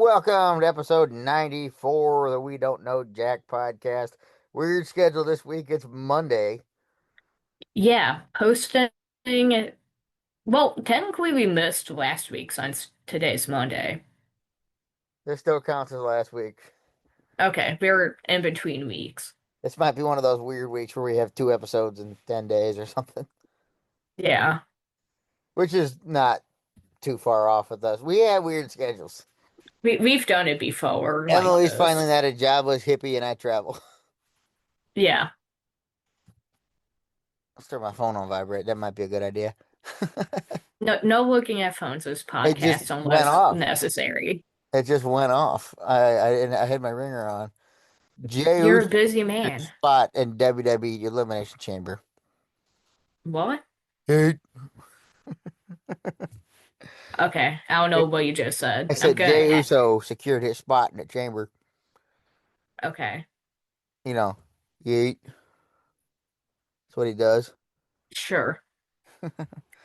Welcome to episode 94 of the We Don't Know Jack podcast. Weird schedule this week. It's Monday. Yeah, posting. Well, technically, we missed last week since today's Monday. This still counts as last week. Okay, we're in between weeks. This might be one of those weird weeks where we have two episodes in 10 days or something, Yeah, which is not too far off with us. We have weird schedules. we've done it before like Emily's finally this. not a jobless hippie and I travel. Yeah, Let's turn my phone on vibrate. That might be a good idea. no looking at phones this It just podcast went unless off. necessary. It just went off. I had my ringer on. Jey You're a Uso busy man. spot in WWE Elimination Chamber. What? Hey. Okay, I don't know what you just I said. I'm said gonna. Jey Uso secured his spot in the chamber. Okay, You know, yeet. That's what he does. sure.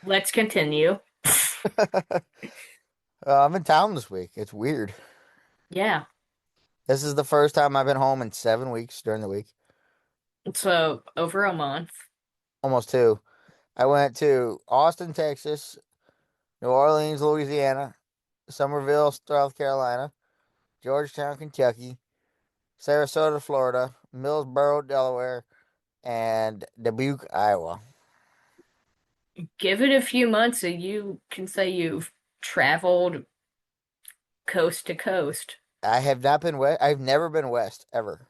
Let's continue. I'm in town this week. It's weird. Yeah, This is the first time I've been home in 7 weeks during the week. so over a month. Almost two. I went to Austin, Texas, New Orleans, Louisiana, Somerville, South Carolina, Georgetown, Kentucky, Sarasota, Florida, Millsboro, Delaware, and Dubuque, Iowa. Give it a few months and you can say you've traveled coast to coast. I have not been west. I've never been west ever.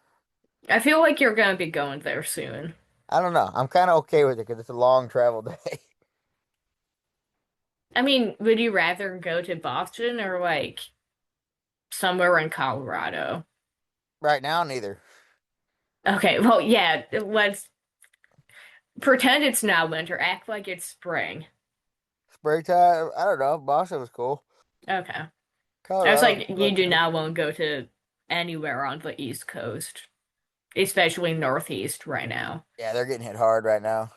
I feel like you're gonna be going there soon. I don't know. I'm kind of okay with it because it's a long travel day. I mean, would you rather go to Boston or like somewhere in Colorado? Right now, neither. Okay, well, yeah, let's pretend it's now winter, act like it's spring. Springtime, I don't know. Boston was cool. Okay. I was Colorado was like, you fun do too. not want to go to anywhere on the East Coast, especially Northeast right now. Yeah, they're getting hit hard right now.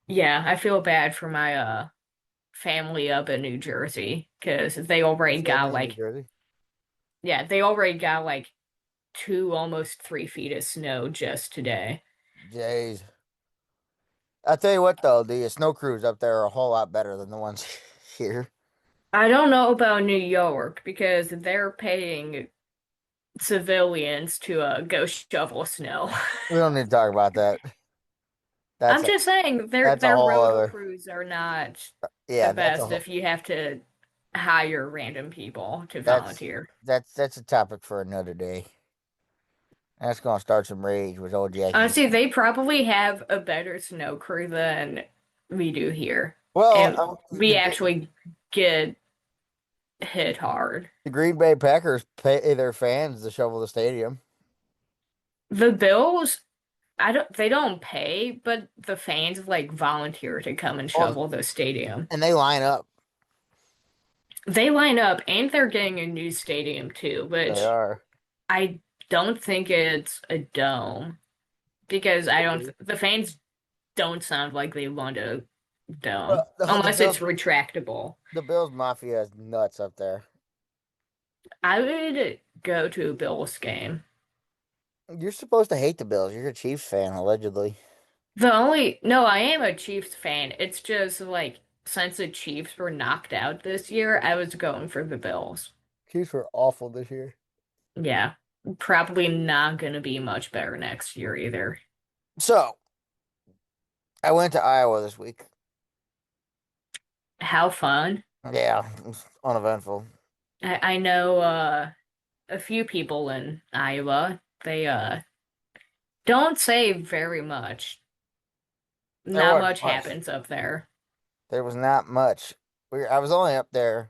Yeah, I feel bad for my family up in New Jersey because Same as New Jersey. they already got like two, almost 3 feet of snow just today. Jeez. I'll tell you what, though, the snow crews up there are a whole lot better than the ones here. I don't know about New York because they're paying civilians to go shovel snow. We don't need to talk about that. That's I'm a just saying that's a their whole road other. crews are not the Yeah, that's a best whole. if you have to hire random people to That's volunteer. that's a topic for another day. That's gonna start some rage with old Jackie. Honestly, they probably have a better snow crew than we do here. Well, And we actually get hit hard. the Green Bay Packers pay their fans to shovel the stadium. The Bills, they don't pay, but the fans like volunteer to come and Oh, shovel the stadium. and they line up. They line up and they're getting a new stadium too, They which are. I don't think it's a dome because I don't, the fans don't sound like they want a dome Well, unless it's retractable. The Bills Mafia is nuts up there. I would go to a Bills game. You're supposed to hate the Bills. You're a Chiefs fan, allegedly. No, I am a Chiefs fan. It's just like since the Chiefs were knocked out this year, I was going for the Bills. Chiefs were awful this year. Yeah, probably not gonna be much better next year either. So I went to Iowa this week. How fun. Yeah, it was uneventful. I know a few people in Iowa. They don't say very much. There Not wasn't much much. happens up there. There was not much. I was only up there.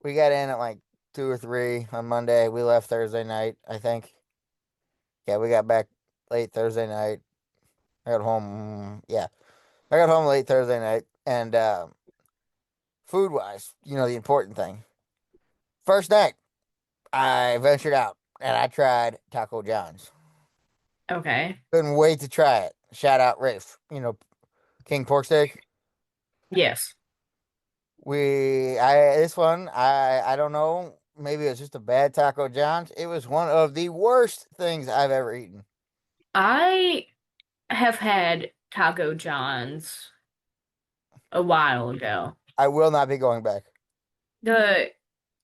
We got in at like 2 or 3 on Monday. We left Thursday night, I think. Yeah, we got back late Thursday night. I got home. Yeah, I got home late Thursday night. And food wise, the important thing. First night, I ventured out and I tried Taco John's. Okay. Couldn't wait to try it. Shout out Rafe. King pork steak. Yes. This one, I don't know. maybe it was just a bad Taco John's. It was one of the worst things I've ever eaten. I have had Taco John's a while ago. I will not be going back. The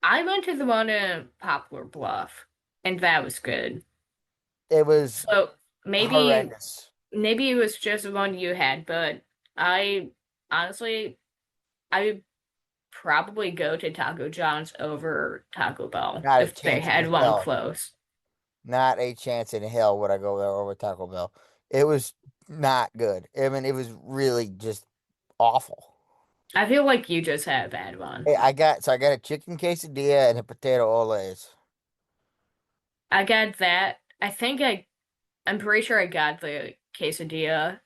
I went to the one in Poplar Bluff, and that was good. It was So maybe horrendous. maybe it was just the one you had, but I honestly I would probably go to Taco John's over Taco Bell Not a if they chance in had one hell. close. Not a chance in hell would I go there over Taco Bell. It was not good. I mean, it was really just awful. I feel like you just had a bad one. I got a chicken quesadilla and a potato olays. I got that. I'm pretty sure I got the quesadilla.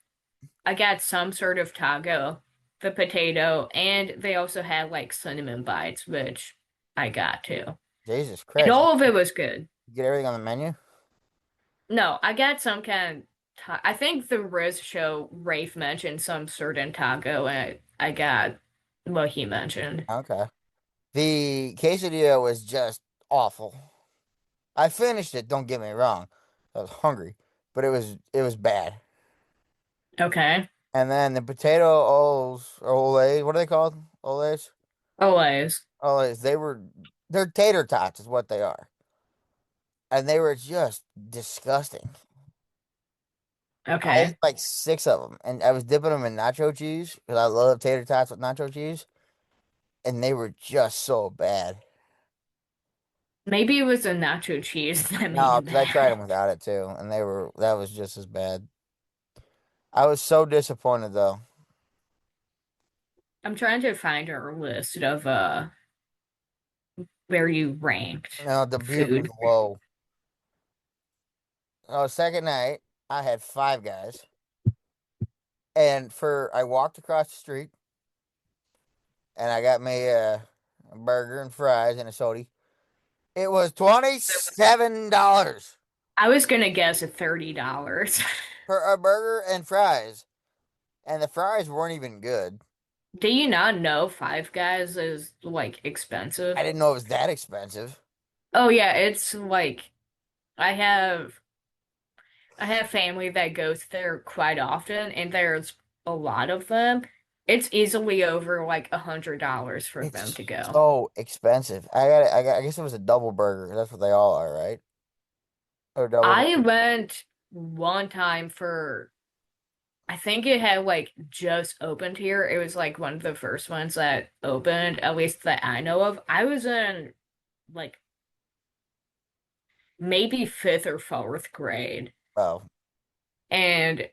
I got some sort of taco, the potato, and they also had like cinnamon bites, which I got too. Jesus And Christ. all of it was good. You get everything on the menu? No, I got some kind of I think the Riz show Rafe mentioned some certain taco and I got what he mentioned. Okay. The quesadilla was just awful. I finished it, don't get me wrong. I was hungry, but it was bad. Okay. And then the potato oles or olays, what are they called? Olays? Always. Olays, they're tater tots is what they are. And they were just disgusting. I ate Okay. like six of them, and I was dipping them in nacho cheese because I love tater tots with nacho cheese, and they were just so bad. Maybe it was the nacho cheese that made No, it because I tried them bad. without it too, and that was just as bad. I was so disappointed though. I'm trying to find our list of where you ranked No, the Butte was food. low. Oh, second night, I had Five Guys, and I walked across the street, and I got me a burger and fries and a soda. It was $27 I was gonna guess at $30. for a burger and fries, and the fries weren't even good. Do you not know Five Guys is like I expensive? didn't know it was that expensive. Oh yeah, it's like I have I have family that goes there quite often, and there's a lot of them. It's easily over like $100 for them It's to go. so expensive. I guess it was a double burger. That's what they all are, right? Or double. I went one time for I think it had like just opened here. It was like one of the first ones that opened, at least that I know of. I was in like maybe fifth or fourth grade. Oh, And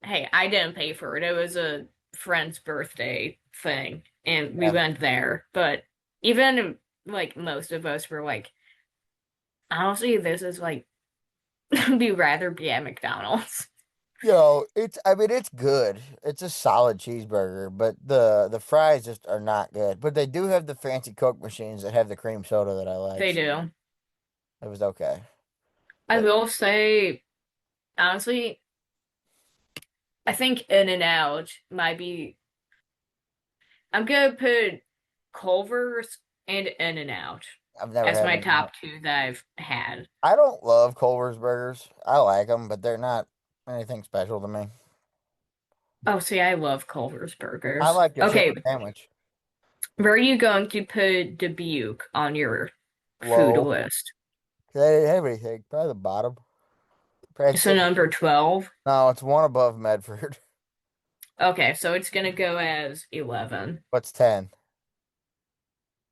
hey, I didn't pay for it. It was a friend's birthday thing, and we yeah. went there. But even like most of us were like, honestly, this is like, we rather be at McDonald's. I mean it's good. It's a solid cheeseburger, but the fries just are not good. But they do have the fancy Coke machines that have the cream soda that I like. They So do. it was okay. I But will say, honestly, I think In-N-Out might be. I'm gonna put Culver's and In-N-Out I've never as had my them out. top two that I've had. I don't love Culver's burgers. I like them, but they're not anything special to me. Oh, see, I love Culver's I burgers. like the chicken Okay, sandwich. where are you going to put Dubuque on your food Low. list? They didn't have anything. Probably the bottom. Probably So number 12. no, it's one above Medford. Okay, so it's gonna go as 11. What's 10?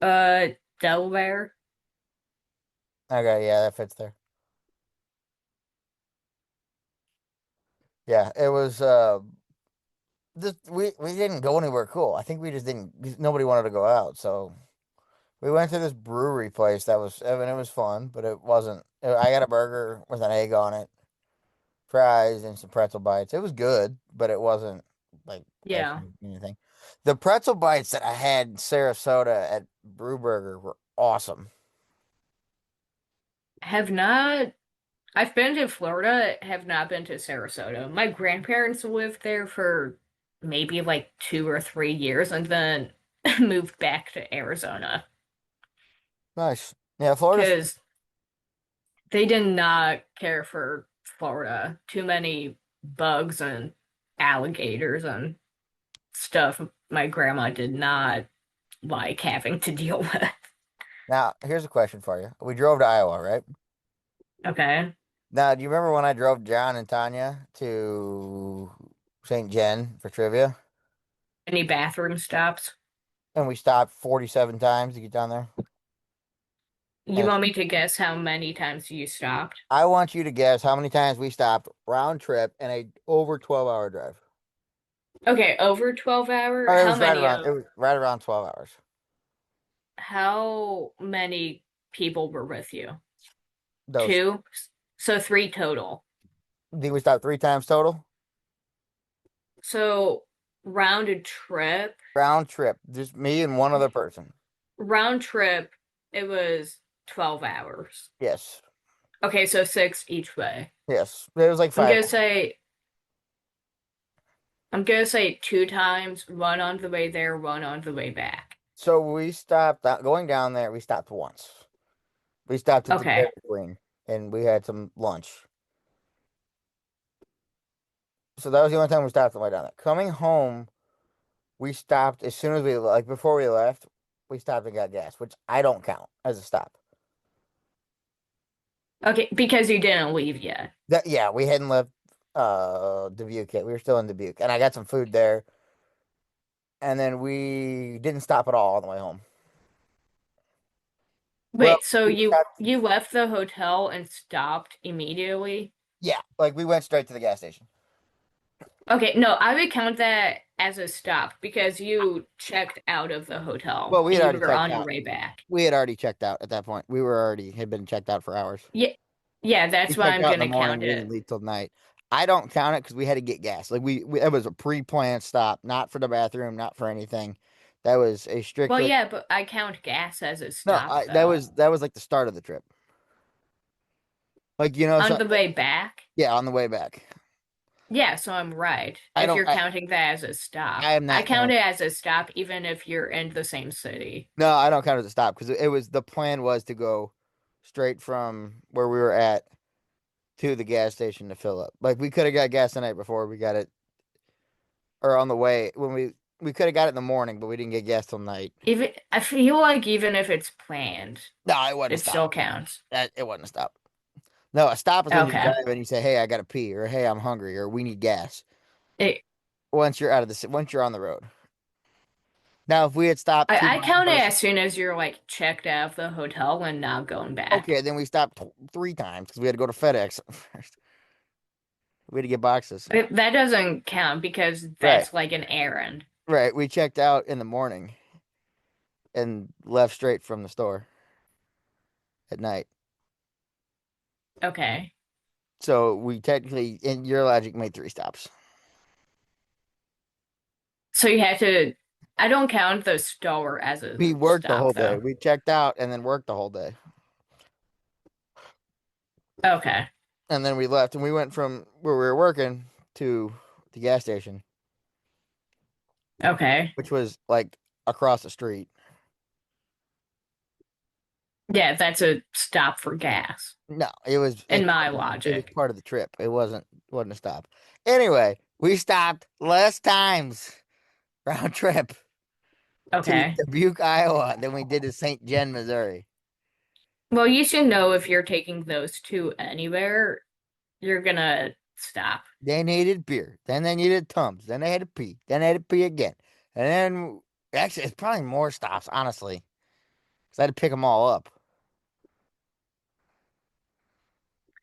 Uh, Delaware. Okay, yeah, that fits there. Yeah, it was we didn't go anywhere cool. I think we just didn't nobody wanted to go out, so we went to this brewery place that was I mean it was fun, but it wasn't I got a burger with an egg on it, fries and some pretzel bites. It was good, but it wasn't like Yeah. anything. The pretzel bites that I had in Sarasota at Brewburger were awesome. Have not. I've been to Florida, have not been to Sarasota. My grandparents lived there for maybe like 2 or 3 years and then moved back to Arizona. Nice. Yeah, Florida's because they did not care for Florida. Too many bugs and alligators and stuff my grandma did not like having to deal with. now. Here's a question for you. We drove to Iowa, right? Okay. Now, do you remember when I drove John and Tanya to St. Jen for trivia? Any bathroom stops? And we stopped 47 times to get down there. You And want me to guess how many times you stopped? I want you to guess how many times we stopped round trip in a over 12-hour drive. Okay, over 12 hour. Or it was right around 12 hours. How many people were with you? Those Two? So three total. did we stop 3 times total? So round trip, Round trip, just me and one other person. round trip, it was 12 hours. Yes. Okay, so six each way. Yes. It was like I'm five. gonna say I'm gonna say two times, one on the way there, one on the way back. So we stopped going down there. We stopped once. We stopped at the Dairy Okay. Queen and we had some lunch. So that was the only time we stopped on the way down there. Coming home, we stopped as soon as we like before we left. We stopped and got gas, which I don't count as a stop. Okay, because you didn't leave yet. That yeah, we hadn't left Dubuque yet. We were still in Dubuque, and I got some food there, and then we didn't stop at all on the way home. Well, Wait, so we you stopped, you left the hotel and stopped immediately? yeah, like we went straight to the gas station. Okay, no, I would count that as a stop because you checked out of the hotel Well, we had and you already were checked on your out. way back. We had already checked out at that point. We were already had been checked out for hours. Yeah, yeah, We that's why checked I'm out in the gonna morning. count We didn't it. leave till night. I don't count it because we had to get gas. Like it was a pre-planned stop, not for the bathroom, not for anything. That was a Well, strictly yeah, but I count gas as a no. stop though. That was like the start of the trip. Like On so the way back? yeah, on the way back. Yeah, so I'm right. I If don't. you're counting that as a stop, I am I not count counting. it as a stop even if you're in the same city. No, I don't count it as a stop because it was the plan was to go straight from where we were at to the gas station to fill up. Like we could have got gas the night before we got it, or on the way when we could have got it in the morning, but we didn't get gas till night. Even I feel like even if it's planned, No, it wasn't a it stop. still counts. It wasn't a stop. No, a stop is when you're Okay. driving and you say, "Hey, I gotta pee," or "Hey, I'm hungry," or "We need gas." It, Once you're on the road. Now, if we had stopped two I miles count it west, as soon as you're like checked out of the hotel and not going back. okay, then we stopped 3 times because we had to go to FedEx first. We had to get boxes. That doesn't count because Right, that's like an errand. right. We checked out in the morning and left straight from the store at night. Okay. So we technically, in your logic, made 3 stops. So you had to, I don't count the store as a We worked the whole stop day. though. We checked out and then worked the whole day. Okay. And then we left and we went from where we were working to the gas station, Okay. which was like across the street. Yeah, that's a stop for gas No, in my it was logic. part of the trip. Wasn't a stop. Anyway, we stopped less times round trip to Okay. Dubuque, Iowa than we did to St. Jen, Missouri. Well, you should know if you're taking those two anywhere, you're gonna stop. They needed beer. Then they needed Tums. Then they had to pee. Then they had to pee again. And then actually it's probably more stops, honestly. Because I had to pick them all up.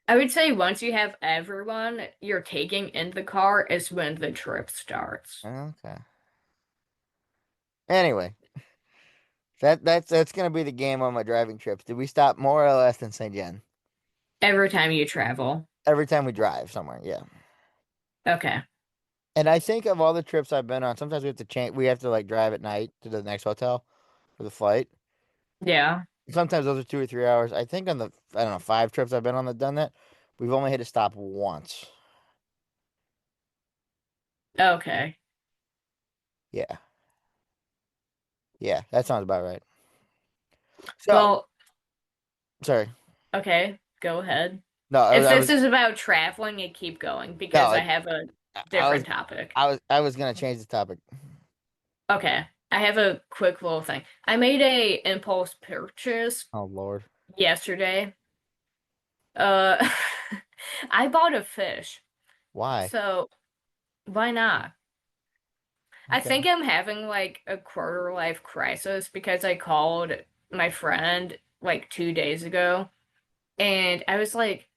I would say once you have everyone you're taking in the car is when the trip starts. Okay. Anyway, that's gonna be the game on my driving trips. Did we stop more or less than St. John? Every time you travel. Every time we drive somewhere, yeah. Okay. And I think of all the trips I've been on, sometimes we have to change. We have to like drive at night to the next hotel for the flight. Yeah. Sometimes those are 2 or 3 hours. I think on the I don't know 5 trips I've been on that done that, we've only had to stop once. Okay. Yeah, yeah, that sounds about right. So Well, Sorry. Okay, go ahead. No, If this is about traveling, you keep going no, because I have a I was different topic. I was gonna change the topic. Okay, I have a quick little thing. I made a impulse purchase Oh Lord. yesterday. Uh, I bought a fish. Why? So why not? I Okay. think I'm having like a quarter life crisis because I called my friend like 2 days ago and I was like,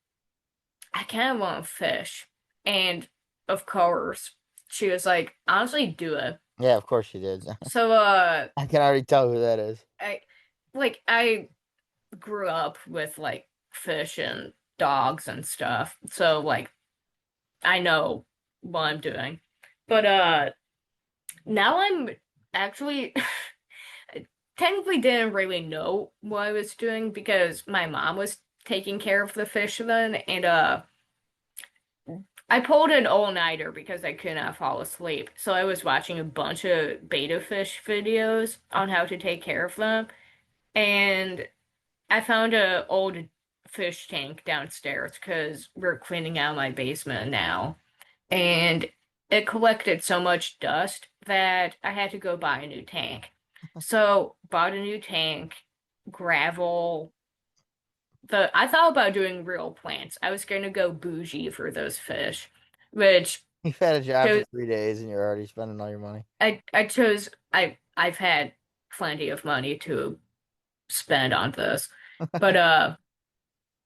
I kind of want fish. And of course, she was like, honestly, do it. Yeah, of course you did. So, I can already tell who that is. I grew up with like fish and dogs and stuff. So, like, I know what I'm doing. But, now I'm actually technically didn't really know what I was doing because my mom was taking care of the fish then, and I pulled an all-nighter because I could not fall asleep. So I was watching a bunch of betta fish videos on how to take care of them, and I found a old fish tank downstairs because we're cleaning out my basement now, and it collected so much dust that I had to go buy a new tank. So bought a new tank, gravel. I thought about doing real plants. I was going to go bougie for those fish, which You've had a job for chose 3 days and you're already spending all your money. I chose I've had plenty of money to spend on this. But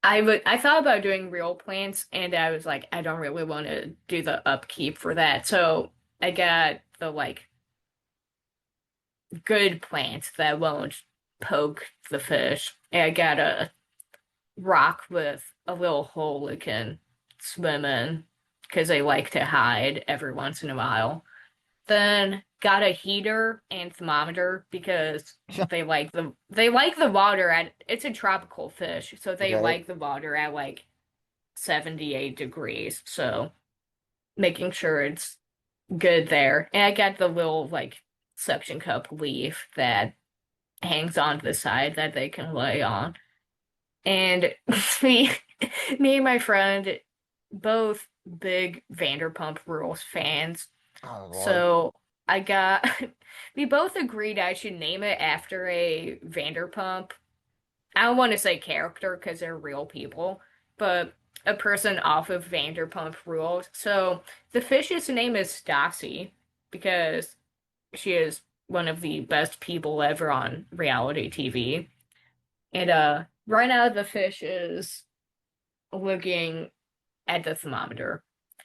I thought about doing real plants and I was like I don't really want to do the upkeep for that. So I got the like good plants that won't poke the fish. And I got a rock with a little hole it can swim in because they like to hide every once in a while. Then got a heater and thermometer because they like the water at it's a tropical fish, so they Right? like the water at like 78 degrees. So making sure it's good there. And I got the little like suction cup leaf that hangs on the side that they can lay on. And me, me and my friend, both big Vanderpump Rules fans. Oh Lord. So I got, we both agreed I should name it after a Vanderpump. I don't want to say character because they're real people, but a person off of Vanderpump Rules. So the fish's name is Stassi because she is one of the best people ever on reality TV. And right now the fish is looking at the thermometer.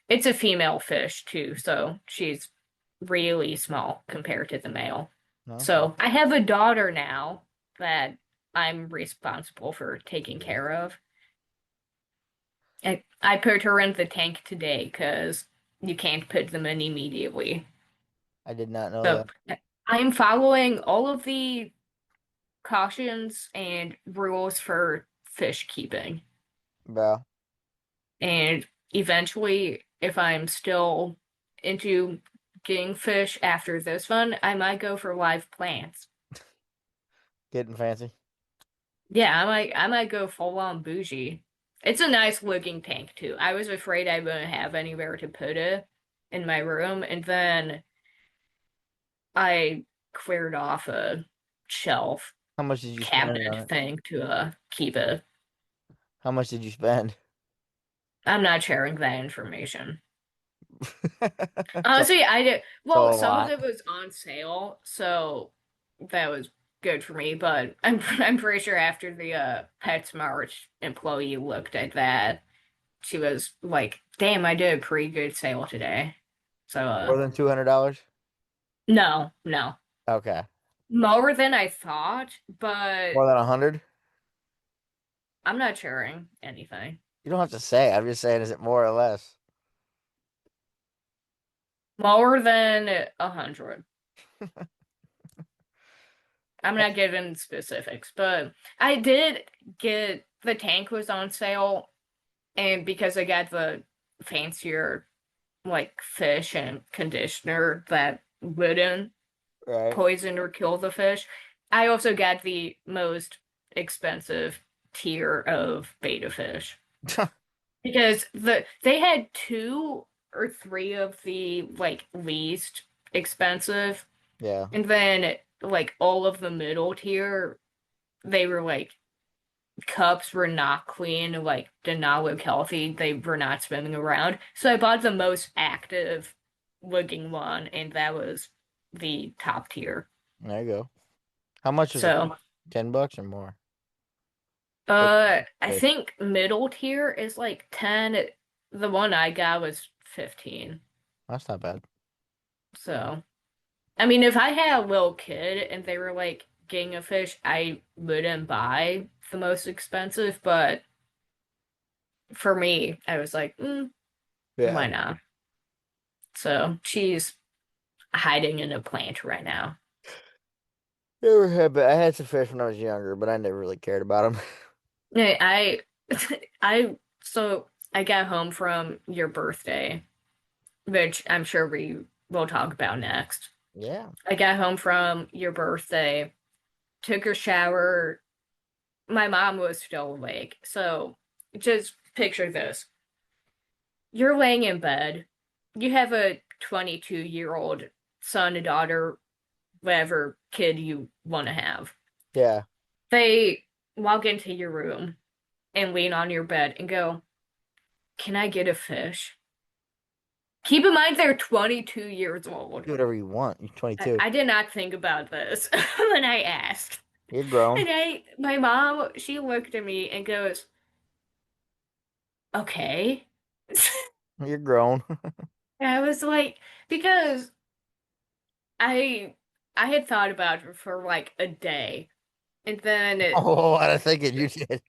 It's a female fish too, so she's really small compared to the male. No, okay. So I have a daughter now that I'm responsible for taking care of. I put her in the tank today because you can't put them in immediately. I did not know So that. I'm following all of the cautions and rules for fish keeping. Well, And eventually, if I'm still into getting fish after this one, I might go for live plants. getting fancy. Yeah, I might go full on bougie. It's a nice looking tank too. I was afraid I wouldn't have anywhere to put it in my room, and then I cleared off a shelf How much did you spend cabinet on it? thing to keep it. How much did you spend? I'm not sharing that information. So, Honestly, I did. so Well, a some of lot. it was on sale, so that was good for me. But I'm pretty sure after the PetSmart employee looked at that, she was like, "Damn, I did a pretty good sale today." So More than $200? no, no, Okay. more than I thought, More but than 100? I'm not sharing anything. You don't have to say. I'm just saying, is it more or less? More than 100. I'm not That's giving specifics, but I did get the tank was on sale. And because I got the fancier like fish and conditioner that wouldn't right. poison or kill the fish, I also got the most expensive tier of betta fish because they had two or three of the like least expensive, Yeah. and then like all of the middle tier, they were like cups were not clean, like did not look healthy. They were not swimming around. So I bought the most active looking one, and that was the top tier. There you go. How much is it? So, $10 or more? What I fish? think middle tier is like 10. The one I got was 15. That's not bad. So, I mean, if I had a little kid and they were like getting a fish, I wouldn't buy the most expensive, but for me, I was like, Yeah. why not? So she's hiding in a plant right now. Never had, but I had some fish when I was younger, but I never really cared about them. Yeah, I, so I got home from your birthday, which I'm sure we will talk about next. Yeah. I got home from your birthday, took a shower. My mom was still awake. So just picture this. You're laying in bed. You have a 22-year-old son, a daughter, whatever kid you want to have. Yeah. They walk into your room and lean on your bed and go, "Can I get a fish?" Keep in mind they're 22 years old. Do whatever you want. You're 22. I did not think about this when I asked. You're grown. And my mom, she looked at me and goes, "Okay." You're grown. And I was like, because I I had thought about it for like a day. And then Oh, I was thinking you did.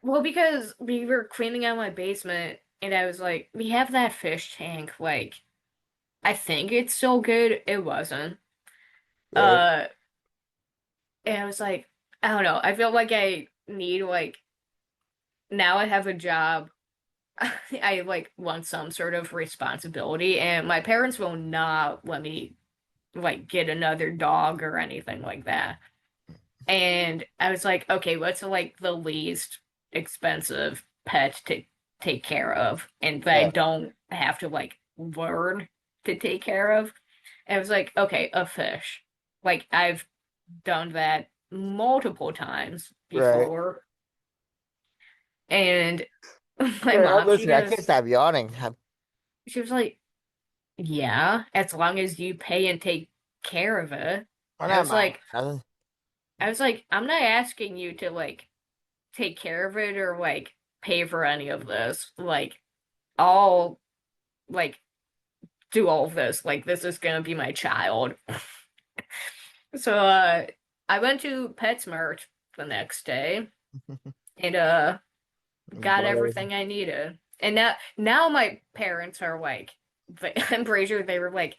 well, because we were cleaning out my basement and I was like, we have that fish tank, like I think it's still good. It wasn't. Right. Uh and I was like, I don't know. I feel like I need like now I have a job. I like want some sort of responsibility and my parents will not let me like get another dog or anything like that. And I was like, okay, what's like the least expensive pet to take care of and that I Yeah. don't have to like learn to take care of? And I was like, okay, a fish. Like I've done that multiple times Right. before. And my Right. I'm mom, listening. I can't stop yawning. she was like, yeah, as long as you pay and take care of it. We're I not was mine. like, I'm not asking you to like take care of it or like pay for any of this. Like, I'll like do all of this. Like, this is gonna be my child. So, I went to PetSmart the next day and got Bought everything. everything I needed. And now my parents are like, I'm pretty sure they were like,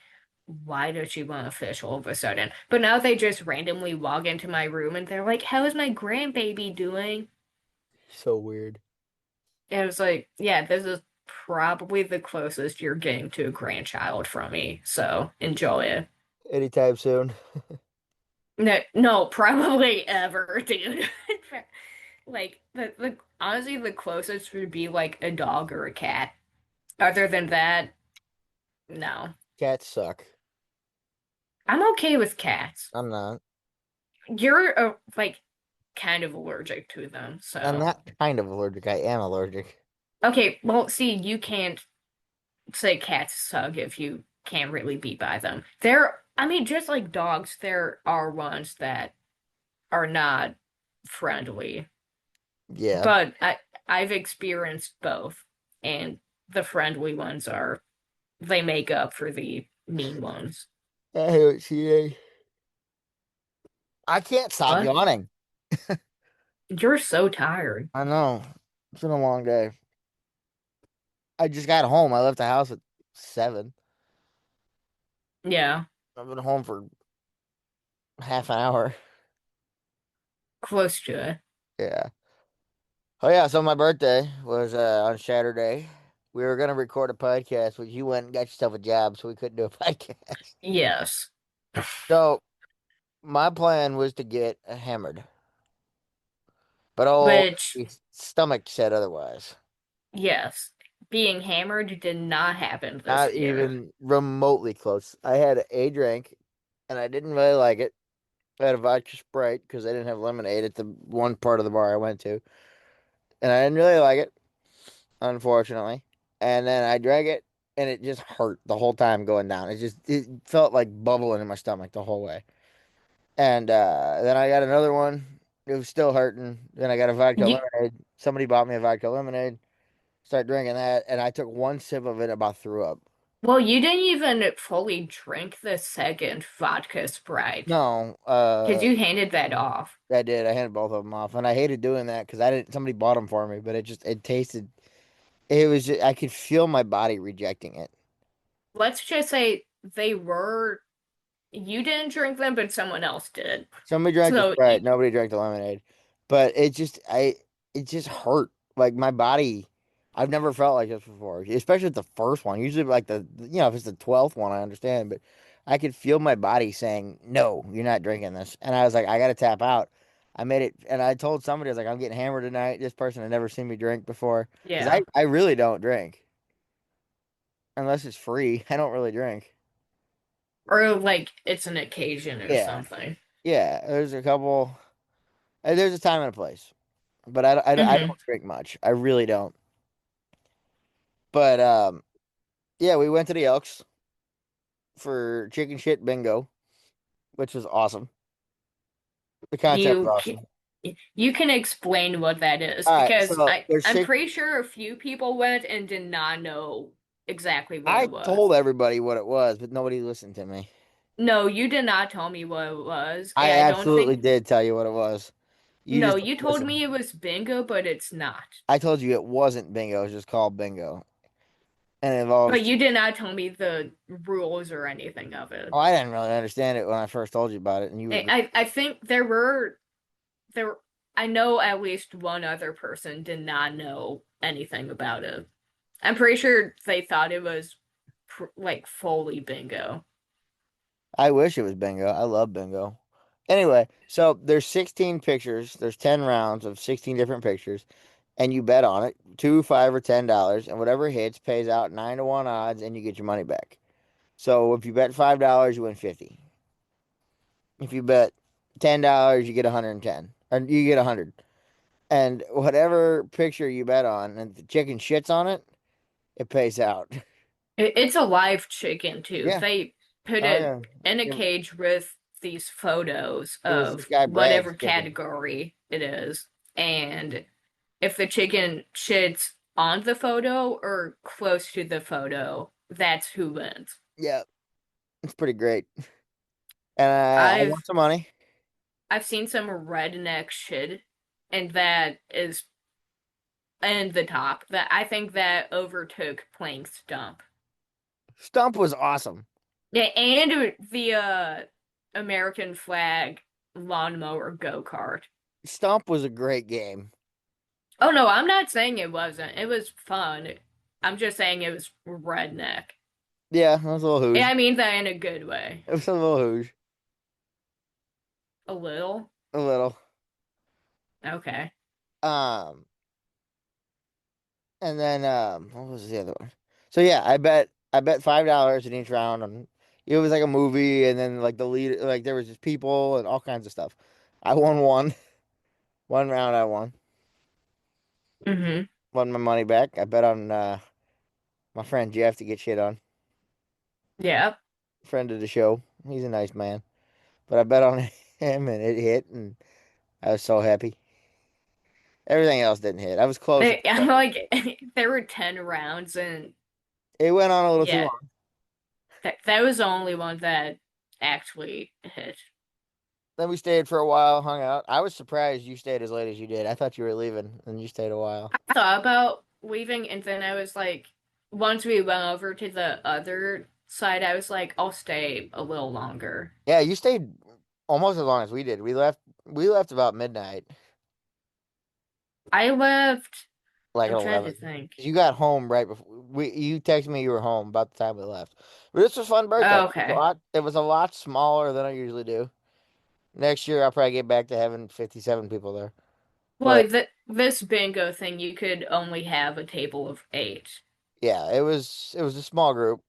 why does she want a fish all of a sudden? But now they just randomly log into my room and they're like, how is my grandbaby doing? So weird. And I was like, yeah, this is probably the closest you're getting to a grandchild from me. So enjoy it. Anytime soon. No, no, probably ever, dude. Like the honestly, the closest would be like a dog or a cat. Other than that, no. Cats suck. I'm okay with cats. I'm not. You're like kind of allergic to them, I'm so not kind of allergic. I am allergic. okay. Well, see, you can't say cats suck if you can't really be by them. I mean, just like dogs, there are ones that are not friendly, Yeah. but I've experienced both, and the friendly ones they make up for the mean ones. I hear what she is. I can't stop What? yawning. You're so tired. I know. It's been a long day. I just got home. I left the house at 7. Yeah, I've been home for half an hour. close to it. Yeah. Oh yeah, so my birthday was on Saturday. We were gonna record a podcast, but you went and got yourself a job, so we couldn't do a podcast. Yes. So my plan was to get hammered, But oh, which, his stomach said otherwise. yes, being hammered did not happen this Not year. even remotely close. I had a drink and I didn't really like it. I had a vodka Sprite because I didn't have lemonade at the one part of the bar I went to, and I didn't really like it, unfortunately. And then I drank it, and it just hurt the whole time going down. It felt like bubbling in my stomach the whole way. And then I got another one. It was still hurting. Then I got a vodka You, lemonade. Somebody bought me a vodka lemonade. Start drinking that, and I took one sip of it, about threw up. well, you didn't even fully drink the second vodka Sprite No, because you handed that off. I did. I handed both of them off, and I hated doing that because I didn't. Somebody bought them for me, but it tasted. It was just, I could feel my body rejecting it. Let's just say they were, you didn't drink them, but someone else did. Somebody drank the So, Sprite, nobody drank the lemonade, but it just hurt. Like my body, I've never felt like this before, especially the first one. Usually, like if it's the 12th one, I understand, but I could feel my body saying, "No, you're not drinking this," and I was like, "I got to tap out." I made it, and I told somebody, I was like, "I'm getting hammered tonight." This person had never seen me drink before, because yeah. I really don't drink unless it's free. I don't really drink. Or like it's an occasion or Yeah, something. yeah. There's a couple. There's a time and a place. But I Hmm. don't drink much. I really don't. But yeah, we went to the Elks for chicken shit bingo, which was awesome. The concept was You awesome. can, you can explain what that is All right, because so there's I'm six. pretty sure a few people went and did not know exactly what I it was. told everybody what it was, but nobody listened to me. No, you did not tell me what it was, I and I don't absolutely think, did tell you what it was. You no, just you didn't told listen. me it was bingo, but it's not. I told you it wasn't bingo. It was just called bingo, and it But involves. you did not tell me the rules or anything of it. Oh, I didn't really understand it when I first told you about it, and you were. I think there I know at least one other person did not know anything about it. I'm pretty sure they thought it was like fully bingo. I wish it was bingo. I love bingo. Anyway, so there's 16 pictures. There's 10 rounds of 16 different pictures, and you bet on it, two, $5, or $10, and whatever hits pays out 9 to 1 odds, and you get your money back. So if you bet $5, you win 50. If you bet $10, you get 110, or you get 100. And whatever picture you bet on, and the chicken shits on it, it pays out. It's a live chicken too. Yeah. They put Oh it yeah. in a It, cage with these photos it was this of guy Brad's whatever chicken. category it is. And if the chicken shits on the photo or close to the photo, that's who wins. Yeah, it's pretty great. And I I've want some money. I've seen some redneck shit, and that is in the top. That I think that overtook playing Stump. Stump was awesome. Yeah, and the American flag lawnmower go-kart. Stump was a great game. Oh no, I'm not saying it wasn't. It was fun. I'm just saying it was redneck. Yeah, it was a little And hooge. I mean that in a good way. It was a little hooge. A little. A little. Okay. Um, and then what was the other one? So yeah, I bet $5 in each round, and it was like a movie, and then like the lead, like there was just people and all kinds of stuff. I won one round. I Mm-hmm. won my money back. I bet on my friend Jeff to get shit on. Yeah. Friend of the show. He's a nice man, but I bet on him, and it hit, and I was so happy. Everything else didn't hit. I was close at the I'm end. like there were 10 rounds and It went on a little too yeah, long. that was the only one that actually hit. Then we stayed for a while, hung out. I was surprised you stayed as late as you did. I thought you were leaving, and you stayed a while. I thought about leaving and then I was like once we went over to the other side, I was like, I'll stay a little longer. Yeah, you stayed almost as long as we did. We left about midnight, I left, like at I'm trying 11. to think. 'Cause you got home right before you texted me you were home about the time we left. But this was a fun birthday. Oh, okay. It was a lot smaller than I usually do. Next year I'll probably get back to having 57 people there. Well, But this bingo thing, you could only have a table of eight. yeah, it was a small group.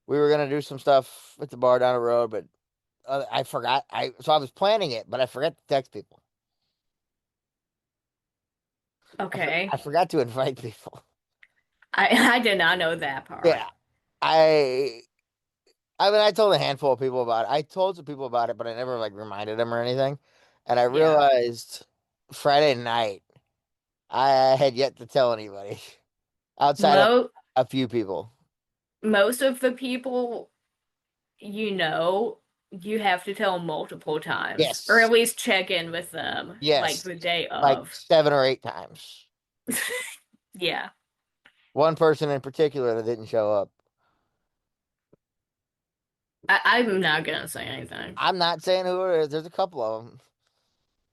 We were gonna do some stuff at the bar down the road, but I forgot. I was planning it, but I forgot to text people. I Okay. forgot to invite people. I did not know that Yeah, part. I I mean I told a handful of people about it. I told some people about it, but I never like reminded them or anything. And I Yeah. realized Friday night I had yet to tell anybody outside of Mo a few people. Most of the people you know, you have to tell multiple times, or Yes, at least check in with them like yes, the day like of. 7 or 8 times. Yeah. One person in particular that didn't show up. I'm not gonna say anything. I'm not saying who it is. There's a couple of them,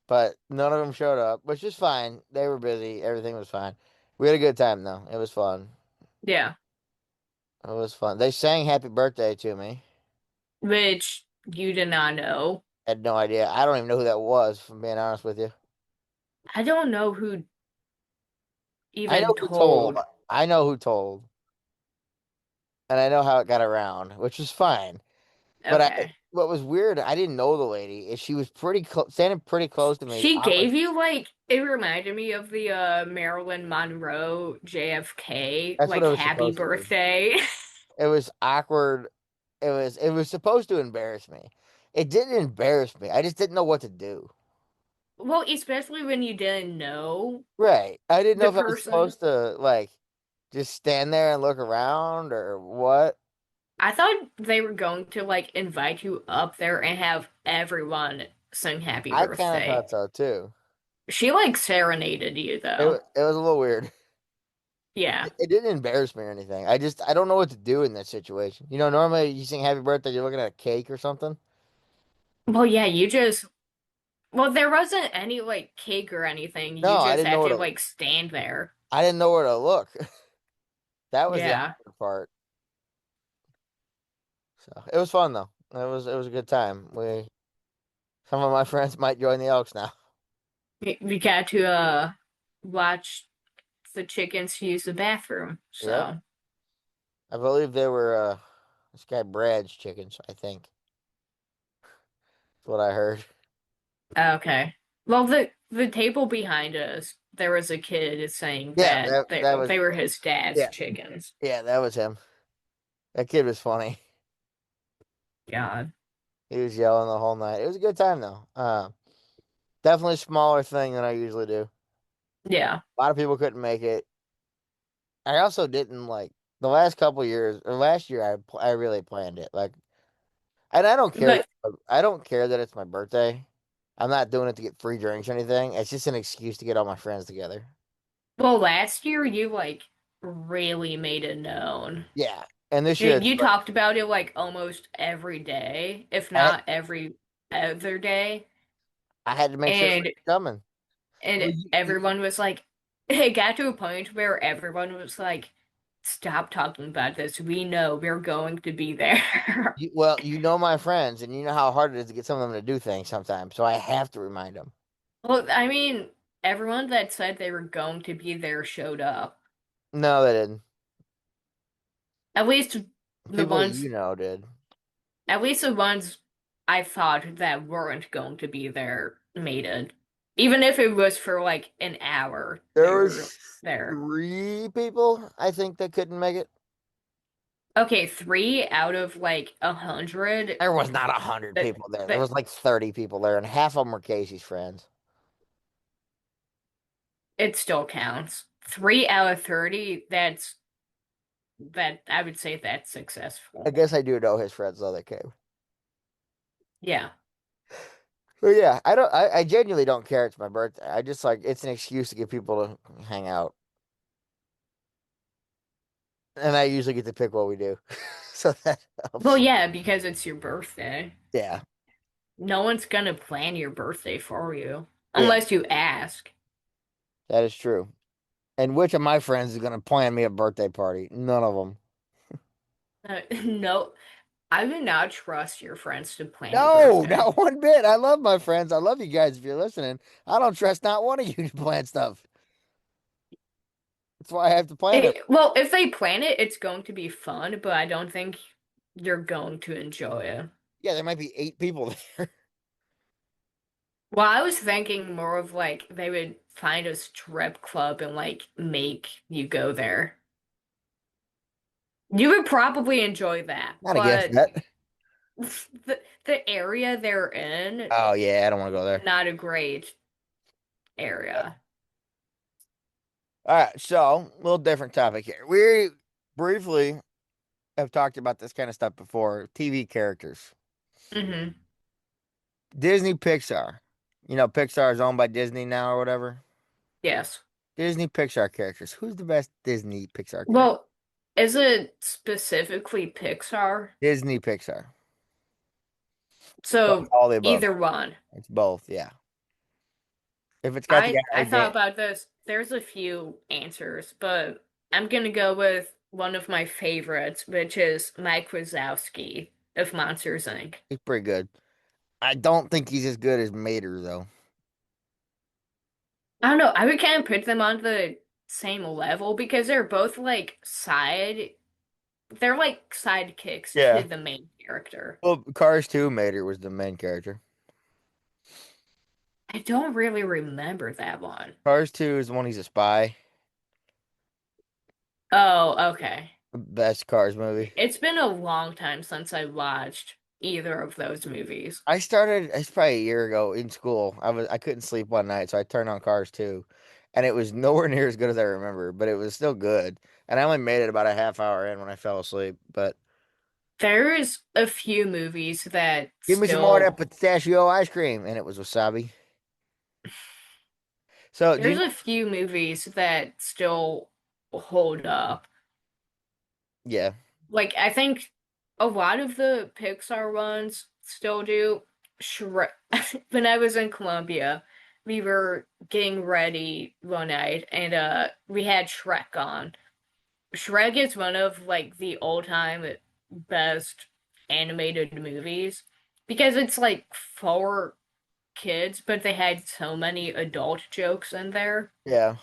but none of them showed up, which is fine. They were busy. Everything was fine. We had a good time though. It was fun. Yeah. It was fun. They sang happy birthday to me. Which you did not know. Had no idea. I don't even know who that was, if I'm being honest with you. I don't know who I even know who told. told. I know who told. And I know how it got around, which was fine. But Okay. what was weird, I didn't know the lady. She was pretty standing pretty close to me. She gave you like it reminded me of the Marilyn Monroe JFK That's what like it was happy supposed to be. birthday. It was awkward. It was supposed to embarrass me. It didn't embarrass me. I just didn't know what to do. Well, especially when you didn't know Right. I didn't know the if I was person. supposed to like just stand there and look around or what. I thought they were going to like invite you up there and have everyone sing happy I kind of birthday. thought so too. She like serenaded you though. It was a little weird. Yeah. It didn't embarrass me or anything. I don't know what to do in that situation. Normally you sing happy birthday, you're looking at a cake or something. Well, yeah, you just well, there wasn't any like cake or anything. No, You I just didn't know had where to to like stand there. I didn't know where to look. That was the Yeah. awkward part. So it was fun though. It was a good time. Some of my friends might join the Elks now. We got to watch the chickens use the bathroom. Yep. So, I believe they were this guy Brad's chickens, I think. That's what I heard. okay. Well, the table behind us, there was a kid saying Yeah, that that was they were his dad's yeah. chickens. Yeah, that was him. That kid was funny. God. He was yelling the whole night. It was a good time though. Definitely a smaller thing than I usually do. Yeah. A lot of people couldn't make it. I also didn't like the last couple years or last year I really planned it. Like and I don't care But that I don't care that it's my birthday. I'm not doing it to get free drinks or anything. It's just an excuse to get all my friends together. well, last year you like really made it known. Yeah. And this You, year it's you like talked about it like almost every day, if I not every other day. I had to make sure And everybody's coming. and Well, everyone was like it got to a point where everyone was like, stop talking about this. We know we're going to be there. well, you know my friends, and you know how hard it is to get some of them to do things sometimes. So I have to remind them. Well, I mean, everyone that said they were going to be there showed up. No, they didn't. At least the People that ones you know did. at least the ones I thought that weren't going to be there made it. Even if it was for like an hour, they There were was there. 3 people, I think, that couldn't make it. Okay, 3 out of like 100 There was not 100 that people there. There that was like 30 people there, and half of them were Casey's friends. it still counts. 3 out of 30, that I would say that's I successful. guess I do know his friends though that came. Yeah. But yeah, I genuinely don't care. It's my birthday. I just like it's an excuse to get people to hang out, and I usually get to pick what we do, so that Well, helps. yeah, because it's your birthday. Yeah, No one's gonna plan your birthday for you yeah, unless you ask. that is true. And which of my friends is gonna plan me a birthday party? None of them. No, I do not trust your friends to plan No, birthday. not one bit. I love my friends. I love you guys if you're listening. I don't trust not one of you to plan stuff. That's why I have to plan it. Well, if they plan it, it's going to be fun, but I don't think you're going to enjoy it. Yeah, there might be 8 people there. Well, I was thinking more of like they would find a strip club and like make you go there. You would probably enjoy that, Not against but that. the area they're in, Oh yeah, I don't want to go there. not a great area. All right, so a little different topic here. We briefly have talked about this kind of stuff before. TV characters, Hmm. Disney, Pixar. You know, Pixar is owned by Disney now or whatever. Yes. Disney, Pixar characters. Who's the best Disney, Pixar character? Well, is it specifically Pixar? Disney, Pixar. Well, it's So all the above. either one. It's both. Yeah. If it's got the I guy thought Dan, about this. There's a few answers, but I'm gonna go with one of my favorites, which is Mike Wazowski of Monsters Inc. he's pretty good. I don't think he's as good as Mater though. I don't know. I would kind of put them on the same level because they're both like they're like sidekicks to Yeah. the main character. Well, Cars 2, Mater was the main character. I don't really remember that one. Cars 2 is the one he's a spy. Oh, okay. Best Cars movie. It's been a long time since I watched either of those movies. I started, it's probably a year ago in school. I couldn't sleep one night, so I turned on Cars 2. And it was nowhere near as good as I remember, but it was still good. And I only made it about a half hour in when I fell asleep. But There's a few movies that give me some more of that still, pistachio ice cream. And it was wasabi. So do you there's know? a few movies that still hold up. Yeah. Like, I think a lot of the Pixar ones still do. Shrek. When I was in Colombia, we were getting ready one night and we had Shrek on. Shrek is one of like the all-time best animated movies because it's like for kids, but they had so many adult jokes in there. Yeah.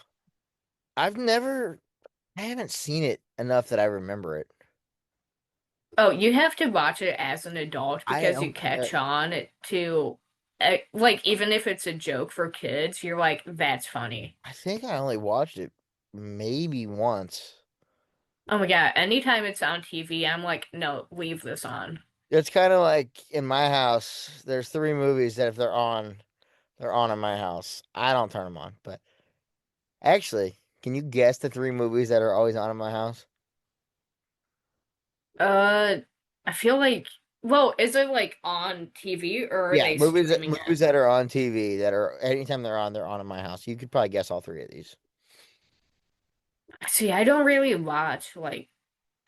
I've never, I haven't seen it enough that I remember it. Oh, you have to watch it as an adult I because you don't care. catch on to like even if it's a joke for kids, you're like, that's funny. I think I only watched it maybe once. Oh my God, anytime it's on TV, I'm like, no, leave this on. It's kind of like in my house, there's 3 movies that if they're on in my house. I don't turn them on. But actually, can you guess the 3 movies that are always on in my house? Uh, I feel like, well, is it like on TV or are Yeah, they movies that streaming it? movies that are on TV that are anytime they're on in my house. You could probably guess all 3 of these. See, I don't really watch like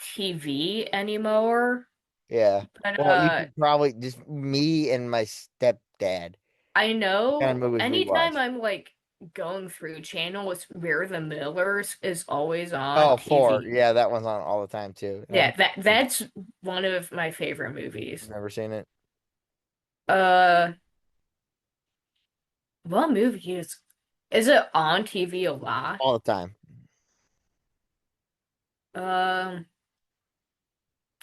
TV anymore, Yeah. but Well, you could probably just me and my stepdad. I What kind of know movies we anytime watch? I'm like going through channels where the Millers is always on Oh, 4. TV. Yeah, that one's on all the time too. And Yeah, that's one of my favorite I've movies. never seen it. Uh, what movie is it on TV a lot? All the time. Um,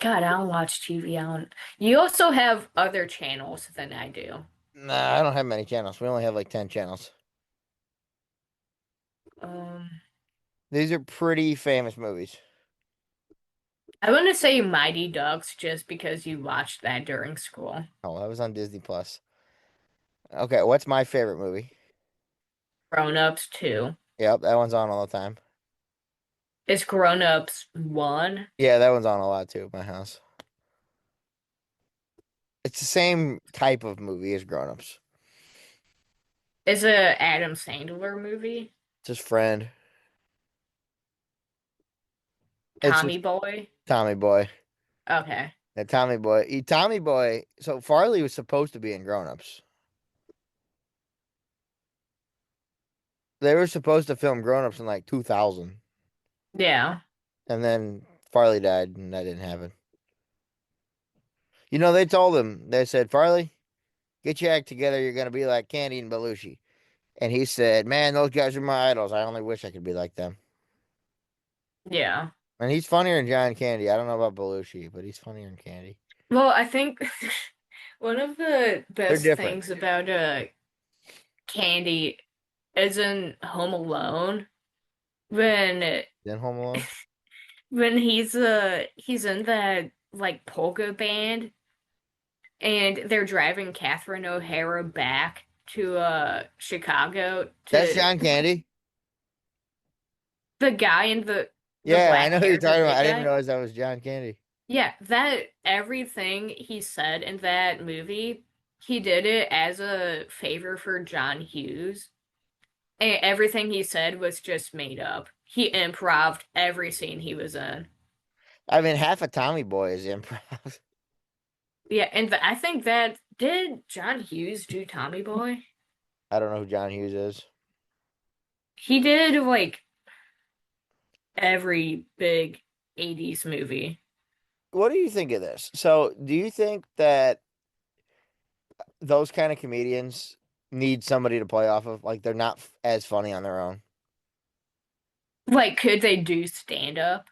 God, I don't watch TV. I don't. You also have other channels than I do. Nah, I don't have many channels. We only have like 10 channels. Um, These are pretty famous movies. I want to say Mighty Ducks just because you watched that during school. Oh, that was on Disney Plus. Okay, what's my favorite movie? Grown Ups 2. Yep, that one's on all the time. Is Grown Ups 1? Yeah, that one's on a lot too at my house. It's the same type of movie as Grown Ups. Is a Adam Sandler movie? It's his friend. It's Tommy just Boy? Tommy Boy. Okay. Tommy Boy. Tommy Boy. So Farley was supposed to be in Grown Ups. They were supposed to film Grown Ups in like 2000. Yeah. And then Farley died and that didn't happen. You know, they told him, they said, Farley, get your act together. You're going to be like Candy and Belushi. And he said, man, those guys are my idols. I only wish I could be like them. Yeah. And he's funnier than John Candy. I don't know about Belushi, but he's funnier than Candy. Well, I think one of the They're best different. things about Candy is in Home Alone when Then Home Alone. he's in that like polka band and they're driving Catherine O'Hara back to Chicago That's to John Candy. the guy in the Yeah, I black know who you're hair, the talking about. big I didn't guy. realize that was John Candy. Yeah, that everything he said in that movie, he did it as a favor for John Hughes. And everything he said was just made up. He improved every scene he was in. I mean, half of Tommy Boy is improv. Yeah, and I think that did John Hughes do Tommy Boy? I don't know who John Hughes is. He did like every big 80s movie. What do you think of this? So, do you think that those kind of comedians need somebody to play off of? Like, they're not as funny on their own. Like, could they do stand up?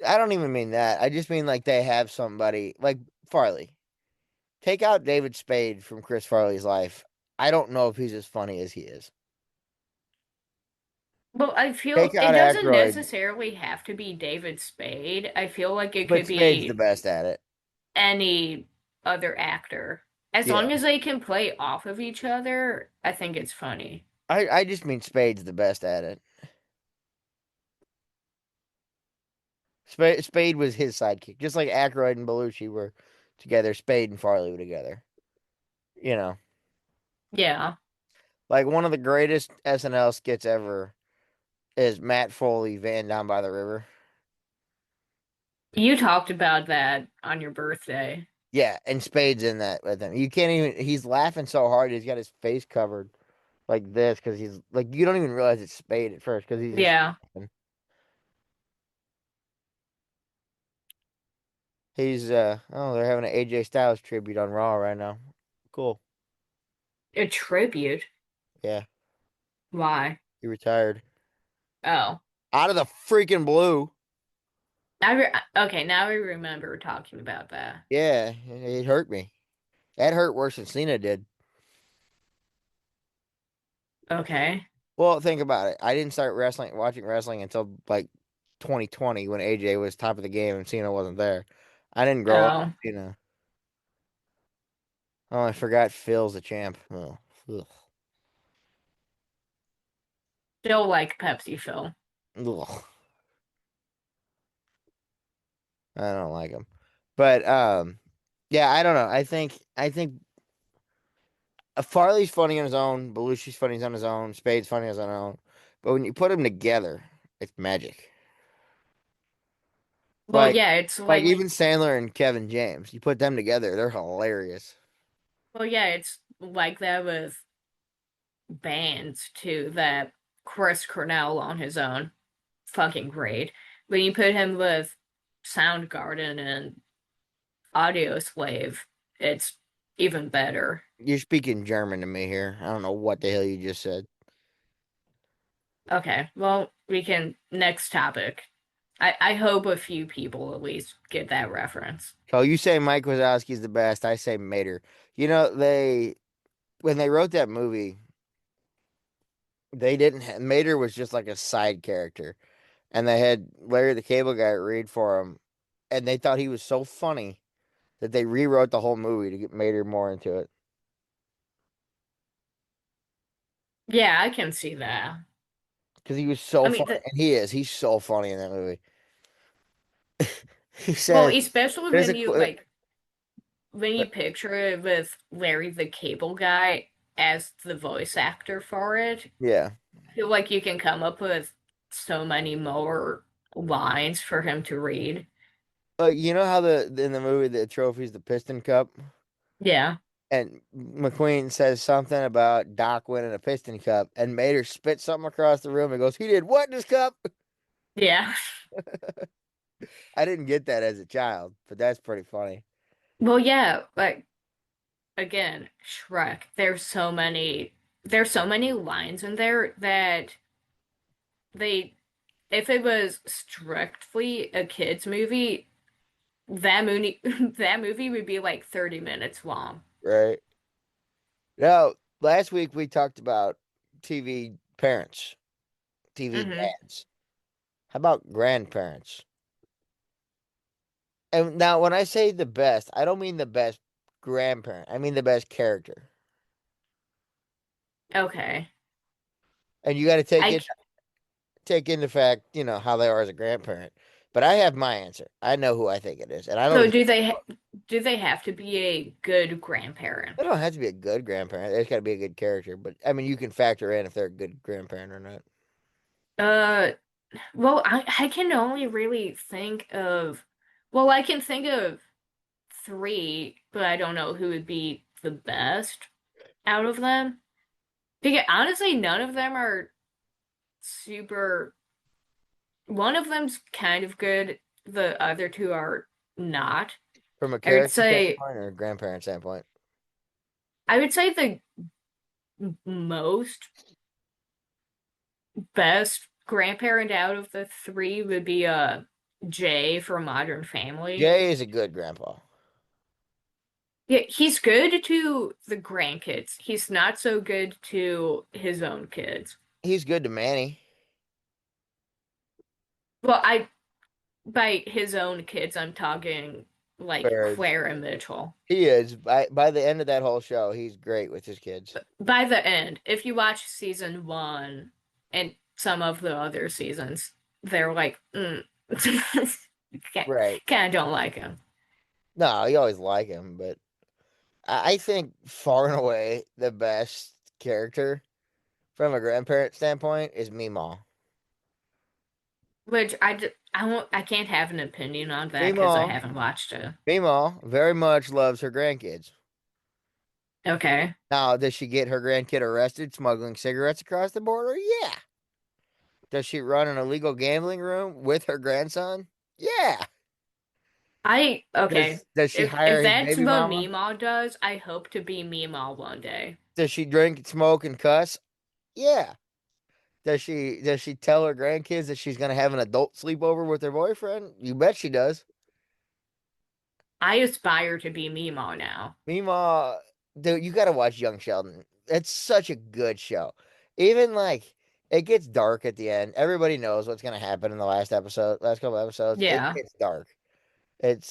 I don't even mean that. I just mean like they have somebody like Farley. Take out David Spade from Chris Farley's life. I don't know if he's as funny as he is. Well, I Take feel it out doesn't Aykroyd, necessarily have to be David Spade. I feel like it but could Spade's the be best at it. any other actor. As Yeah. long as they can play off of each other, I think it's funny. I just mean Spade's the best at it. Spade was his sidekick, just like Aykroyd and Belushi were together. Spade and Farley were together. You know, Yeah. like one of the greatest SNL skits ever is Matt Foley Van Down by the River. You talked about that on your birthday. Yeah, and Spade's in that with him. You can't even. He's laughing so hard. He's got his face covered like this because he's like you don't even realize it's Spade at first because he's just Yeah. laughing. He's oh they're having an AJ Styles tribute on Raw right now. Cool. A tribute. Yeah, Why? he retired Oh. out of the freaking blue. Okay, now I remember talking about that. Yeah, it hurt me. That hurt worse than Cena did. Okay. Well, think about it. I didn't start watching wrestling until like 2020 when AJ was top of the game and Cena wasn't there. I didn't grow up, Oh. you know. Oh, I forgot Phil's the champ. Oh, ugh, Still like Pepsi Phil. ugh. I don't like him. But yeah, I don't know. I think Farley's funny on his own, Belushi's funny on his own, Spade's funny on his own. But when you put them together, it's magic. Well, Like yeah, it's like like even Sandler and Kevin James, you put them together, they're hilarious. well, yeah, it's like that with bands too, that Chris Cornell on his own, fucking great. When you put him with Soundgarden and Audio Slave, it's even better. You're speaking German to me here. I don't know what the hell you just said. Okay, well, we can next topic. I hope a few people at least get that reference. So you say Mike Wazowski's the best. I say Mater. You know, they when they wrote that movie, they didn't Mater was just like a side character. And they had Larry the Cable Guy read for him, and they thought he was so funny that they rewrote the whole movie to get Mater more into it. Yeah, I can see that. Because he was so I mean, funny, and he is. He's so funny in that movie. He well, says, especially "There's when a you clip." like when you picture it with Larry the Cable Guy as the voice actor for it, Yeah, I feel like you can come up with so many more lines for him to read. you know how the in the movie the trophy's the Piston Cup, Yeah. and McQueen says something about Doc winning a Piston Cup, and Mater spits something across the room and goes, "He did what in his cup?" Yeah. I didn't get that as a child, but that's pretty funny. Well, yeah, but again, Shrek, there's so many lines in there that they if it was strictly a kids movie, that movie that movie would be like 30 minutes long. Right. Now, last week we talked about TV parents, TV Hmm. dads. How about grandparents? And now, when I say the best, I don't mean the best grandparent. I mean the best character. Okay. And you got to I take into fact, how they are as a grandparent. But I have my answer. I know who I think it is, and I don't. so do they have to be a good grandparent? They don't have to be a good grandparent. It's got to be a good character. But I mean, you can factor in if they're a good grandparent or not. Uh, well, I can only really think of well, I can think of three, but I don't know who would be the best out of them. Because honestly, none of them are super. One of them's kind of good. The other two are not. From a I would character say standpoint or a grandparent standpoint. I would say the most best grandparent out of the three would be Jay from Modern Family. Jay is a good grandpa. Yeah, he's good to the grandkids. He's not so good to his own kids. He's good to Manny. Well, I by his own kids, I'm talking like Where Claire and Mitchell. he is by the end of that whole show, he's great with his kids. By the end, if you watch season one and some of the other seasons, they're like, Right. kind of don't like him. No, you always like him, but I think far and away the best character from a grandparent standpoint is Meemaw. Which I won't, I can't have an opinion on that because I Meemaw, haven't watched it. Meemaw very much loves her grandkids. Okay. Now, does she get her grandkid arrested smuggling cigarettes across the border? Yeah. Does she run an illegal gambling room with her grandson? Yeah. Okay. Does she If hire his that's baby what mama? Meemaw does, I hope to be Meemaw one day. Does she drink, smoke, and cuss? Yeah. Does she tell her grandkids that she's gonna have an adult sleepover with her boyfriend? You bet she does. I aspire to be Meemaw now. Meemaw, dude, you gotta watch Young Sheldon. It's such a good show. Even like it gets dark at the end. Everybody knows what's gonna happen in the last couple episodes. It Yeah. gets dark.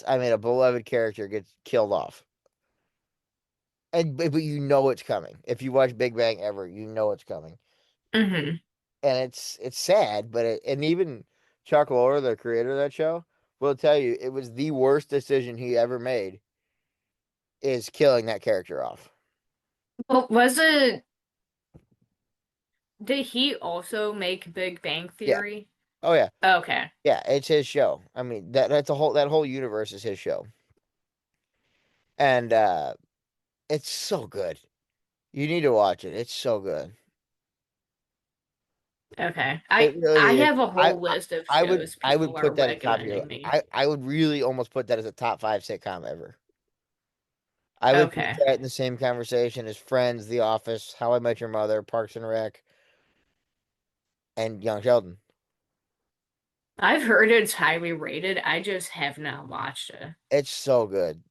I mean, a beloved character gets killed off. But you know it's coming. If you watch Big Bang ever, you know it's coming. Hmm. And it's sad, but and even Chuck Lorre, the creator of that show, will tell you it was the worst decision he ever made is killing that character off. Well, was it, did he also make Big Bang Yeah. Theory? Oh yeah. Okay. Yeah, it's his show. I mean, that whole universe is his show. And it's so good. You need to watch it. It's so good. Okay. It I really is. have a whole list of shows I would people are put that at top of your recommending me. I would really almost put that as a top five sitcom ever. I would put Okay. that in the same conversation as Friends, The Office, How I Met Your Mother, Parks and Rec, and Young Sheldon. I've heard it's highly rated. I just have not watched it. It's so good.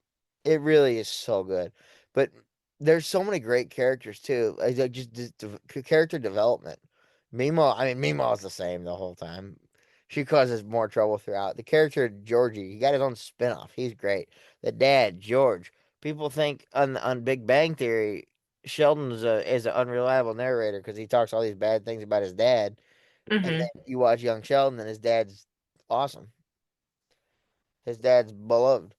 It really is so good. But there's so many great characters too. Just character development. Meemaw is the same the whole time. She causes more trouble throughout. The character Georgie, he got his own spinoff. He's great. The dad, George. People think on Big Bang Theory, Sheldon is an unreliable narrator because he talks all these bad things about his dad. And Hmm. then you watch Young Sheldon, and his dad's awesome. His dad's beloved.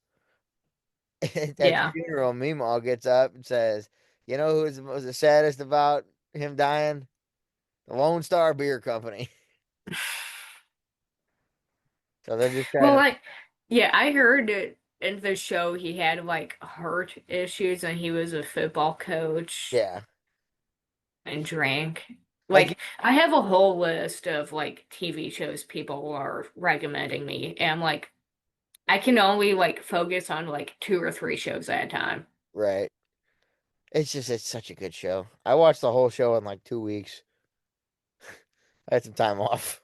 At the Yeah. funeral, Meemaw gets up and says, "You know was the saddest about him dying? The Lone Star Beer Company." So they're just trying Well, to, like, yeah, I heard it in the show he had like heart issues and he was a football coach yeah. and drank. Like Like, I have a whole list of like TV shows people are recommending me, and I'm like, I can only like focus on like two or three shows at a time. Right. It's such a good show. I watched the whole show in like 2 weeks. I had some time off.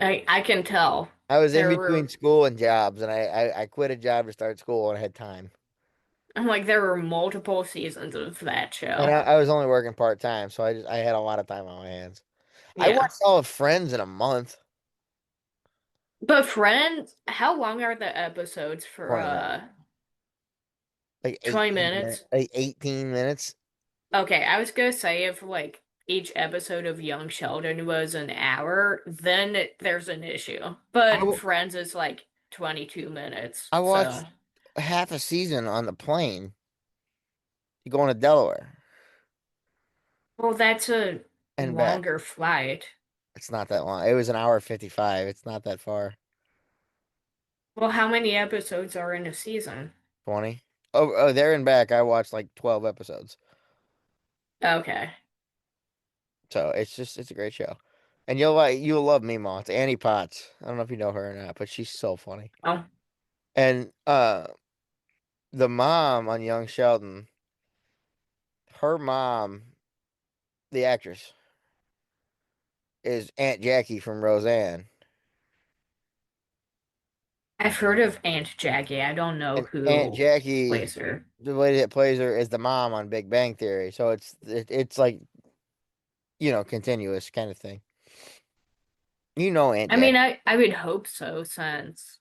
I can tell I was in there between were school and jobs, and I quit a job to start school, and I had time. I'm like there were multiple seasons of that And show. I was only working part time, so I had a lot of time on my hands. I Yeah. watched all of Friends in a month. But Friends, how long are the episodes for 20 minutes, like 20 18 minutes, minutes? like 18 minutes. Okay, I was gonna say if like each episode of Young Sheldon was an hour, then there's an issue. I, But w- Friends is like 22 minutes. I So, watched half a season on the plane going to Delaware well, that's a and back. longer flight. It's not that long. It was an hour 55. It's not that far. Well, how many episodes are in a season? 20. Oh, there and back. I watched like 12 episodes. Okay. So it's a great show. And you'll love Mima. It's Annie Potts. I don't know if you know her or not, but she's so funny. Oh, And the mom on Young Sheldon, her mom, the actress, is Aunt Jackie from Roseanne. I've heard of Aunt Jackie. I don't know And Aunt who Jackie, plays her. the lady that plays her, is the mom on Big Bang Theory. So it's like, continuous kind of thing. You know Aunt I mean, Jackie. I would hope so since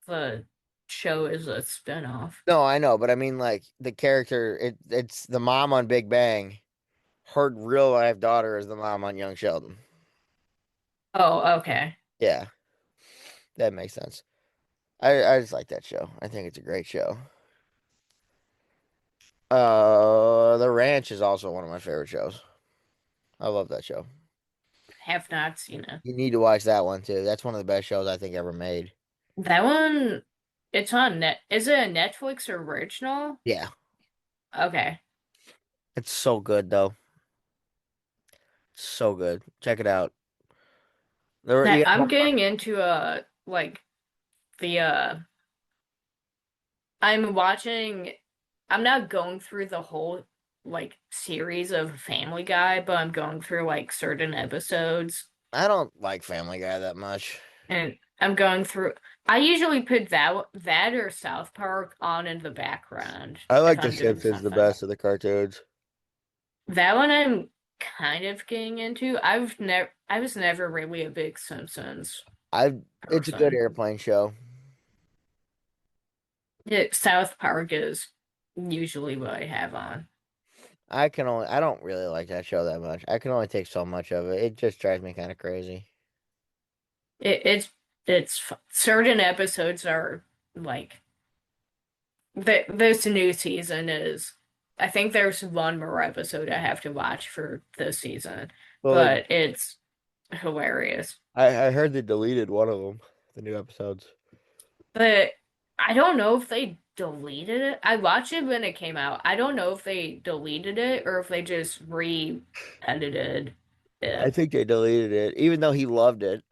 the show is a spinoff. No, I know, but I mean like the character, it's the mom on Big Bang. Her real life daughter is the mom on Young Sheldon. Oh, okay. Yeah, that makes sense. I just like that show. I think it's a great show. The Ranch is also one of my favorite shows. I love that show. Have not seen it. You need to watch that one too. That's one of the best shows I think ever made. That one, it's on net. Is it a Netflix original? Yeah, Okay. it's so good though. So good. Check it out. That I'm getting into like the I'm watching I'm not going through the whole like series of Family Guy, but I'm going through like certain episodes I don't like Family Guy that much. and I'm going through I usually put that or South Park on in the background I if like The I'm doing Simpsons the something. best of the cartoons. That one I'm kind of getting into. I was never really a big Simpsons I It's a good person. airplane show. South Park is usually what I have on. I don't really like that show that much. I can only take so much of it. It just drives me kind of crazy. It, it's certain episodes are like this new season is. I think there's one more episode I have to watch for this season, Well, but it's hilarious. I heard they deleted one of them, the new episodes. But I don't know if they deleted it. I watched it when it came out. I don't know if they deleted it or if they just re-edited I it. think they deleted it, even though he loved it.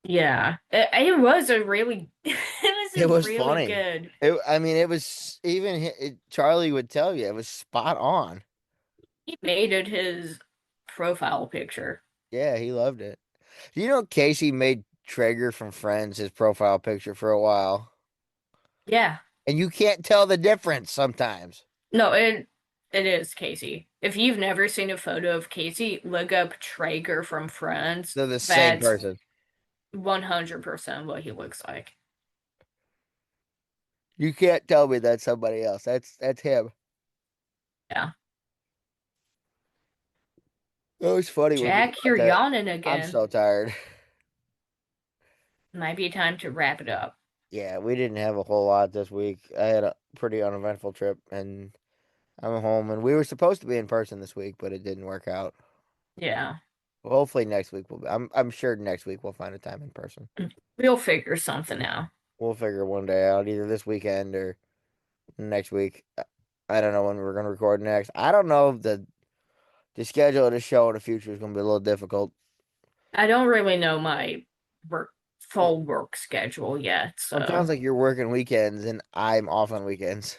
Yeah, it was a really it It was a was really funny. good. I mean, it was even Charlie would tell you it was spot on. He made it his profile picture. Yeah, he loved it. You know, Casey made Traeger from Friends his profile picture for a while, Yeah. and you can't tell the difference sometimes. No, it is Casey. If you've never seen a photo of Casey, look up Traeger from Friends. They're the same That's person. 100% what he looks like. You can't tell me that's somebody else. That's him. Yeah. It was funny when we Jack, you're got that. yawning I'm again. so tired. Might be time to wrap it up. Yeah, we didn't have a whole lot this week. I had a pretty uneventful trip, and I'm home. And we were supposed to be in person this week, but it didn't work out. Yeah. Well, hopefully next week will be. I'm sure next week we'll find a time in person. We'll figure something out. We'll figure one day out, either this weekend or next week. I don't know when we're gonna record next. I don't know if the schedule of the show in the future is gonna be a little difficult. I don't really know my work full work schedule yet. Well, it sounds So, like you're working weekends and I'm off on weekends.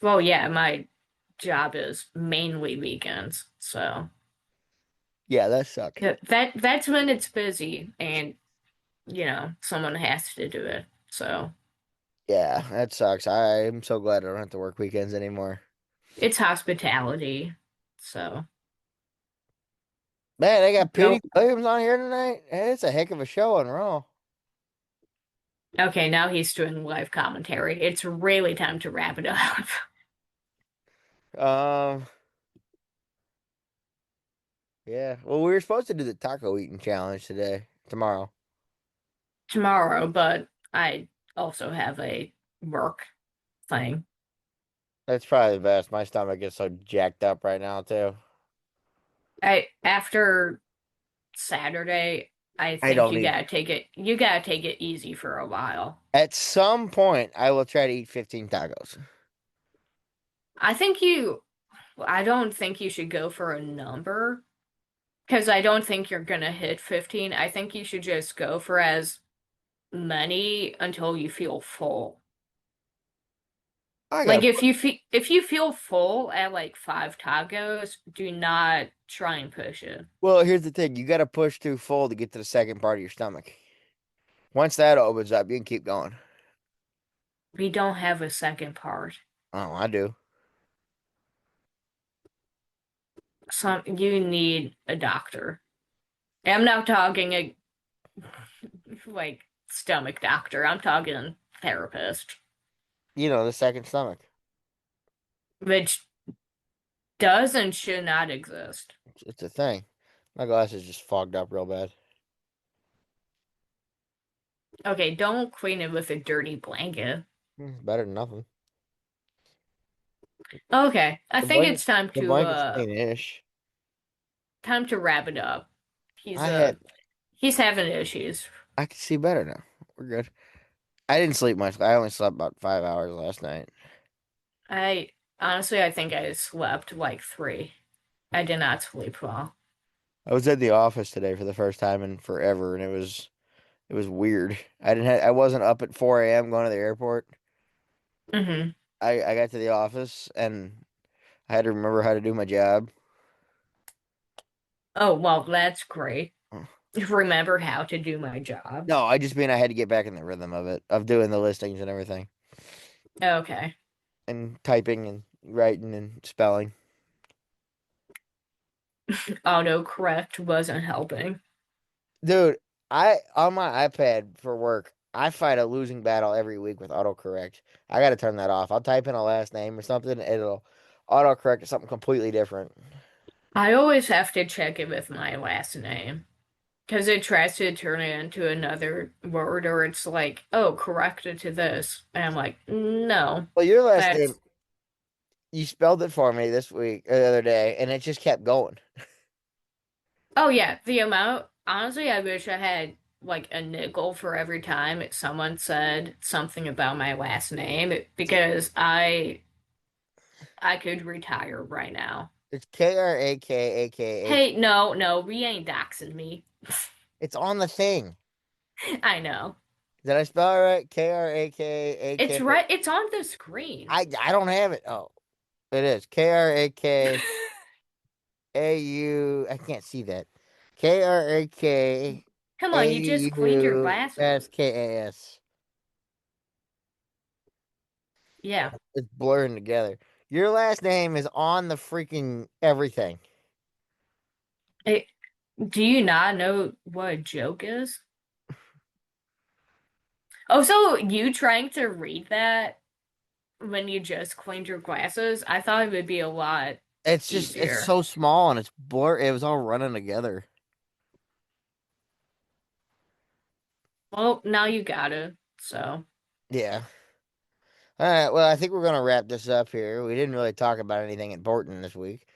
well, yeah, my job is mainly weekends. So Yeah, that sucks. that's when it's busy and someone has to do it. So Yeah, that sucks. I'm so glad I don't have to work weekends anymore. it's hospitality. So Man, they got Petey go. Williams on here tonight. It's a heck of a show on Raw. Okay, now he's doing live commentary. It's really time to wrap it up. Um, yeah. Well, we were supposed to do the taco eating challenge tomorrow. Tomorrow, but I also have a work thing. That's probably the best. My stomach is so jacked up right now too. I after Saturday, I I think don't need. you gotta take it easy for a while. At some point, I will try to eat 15 tacos. I think I don't think you should go for a number because I don't think you're gonna hit 15. I think you should just go for as many until you feel full. I Like got. if you feel full at like 5 tacos, do not try and push it. Well, here's the thing: you got to push too full to get to the second part of your stomach. Once that opens up, you can keep going. We don't have a second part. Oh, I do. You need a doctor. I'm not talking a like stomach doctor. I'm talking therapist, The second stomach. which does and should not exist. It's a thing. My glasses just fogged up real bad. Okay, don't clean it with a dirty blanket. Better than nothing. Okay, I The think blanket, it's time the to blanket's clean-ish. wrap it up. He's I had, he's having issues. I can see better now. We're good. I didn't sleep much. I only slept about 5 hours last night. I honestly I think I slept like 3. I did not sleep well. I was at the office today for the first time in forever, and it was weird. I wasn't up at 4 a.m. going to the airport. Hmm. I got to the office and I had to remember how to do my job. Oh, well, that's great. Remember how to do my job. No, I just mean I had to get back in the rhythm of it, of doing the listings and everything, Okay. and typing and writing and spelling. Autocorrect wasn't helping. Dude, I on my iPad for work, I fight a losing battle every week with autocorrect. I got to turn that off. I'll type in a last name or something, it'll autocorrect to something completely different. I always have to check it with my last name because it tries to turn it into another word, or it's like, oh, correct it to this. And I'm like, no, Well, your last name, that's, you spelled it for me this week, the other day, and it just kept going. oh, yeah, the amount. Honestly, I wish I had like a nickel for every time someone said something about my last name because I could retire right now. It's Krakaaka. Hey, no, no, we ain't doxing me. It's on the thing. I know. Did I spell it right? Krakaaka. It's right, it's on the screen. I don't have it. Oh, it is Krakau. I can't see that. Come on, you just cleaned your glasses. Krakauskas. Yeah. It's blurring together. Your last name is on the freaking everything. It, do you not know what a joke is? Oh, so you trying to read that when you just cleaned your glasses? I thought it would be a lot It's easier. so small and it's blur. It was all running together. Well, now you got it. So, Yeah. All right. Well, I think we're gonna wrap this up here. We didn't really talk about anything important this week.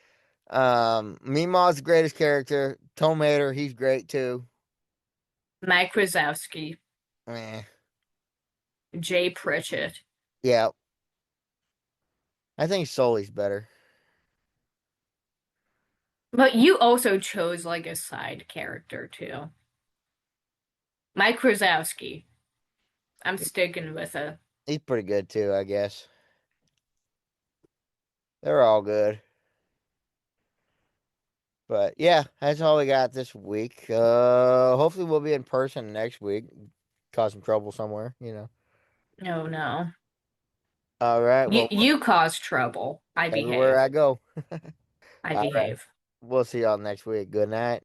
Meemaw's the greatest character. Tomater, he's great too. Mike Wazowski, Eh, Jay Pritchett. yeah, I think Sully's better. But you also chose like a side character too. Mike Krasowski. I'm sticking with it. He's pretty good too, I guess. They're all good. But yeah, that's all we got this week. Hopefully we'll be in person next week. Cause some trouble somewhere. No, no. All right. You Well, you cause trouble. I everywhere behave. I go. I All right. behave. We'll see y'all next week. Good night.